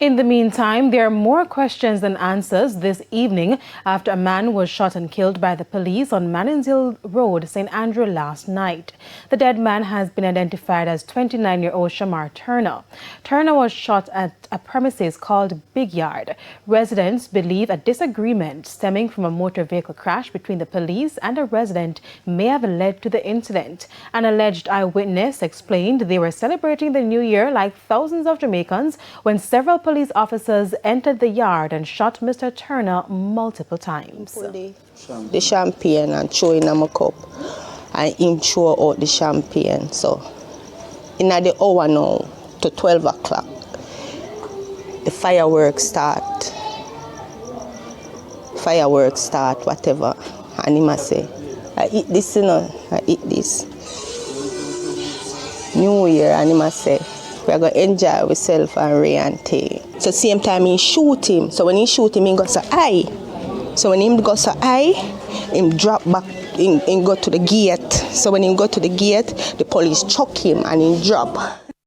In the meantime, there are more questions than answers this evening after a man was shot and killed by the police on Maninzil Road, St. Andrew last night. The dead man has been identified as 29-year-old Shamar Turner. Turner was shot at a premises called Big Yard. Residents believe a disagreement stemming from a motor vehicle crash between the police and a resident may have led to the incident. An alleged eyewitness explained they were celebrating the new year like thousands of Jamaicans when several police officers entered the yard and shot Mr. Turner multiple times. The champagne and throw in my cup and him throw out the champagne. So in the hour now to 12 o'clock, the fireworks start, whatever. And he must say, I eat this, I eat this. New Year, and he must say, we're going to enjoy ourselves and Ray and Tay. So same time he shoot him. So when he shoot him, he goes to eye. So when he goes to eye, him drop back, he go to the gate. So when he go to the gate, the police chuck him and he drop.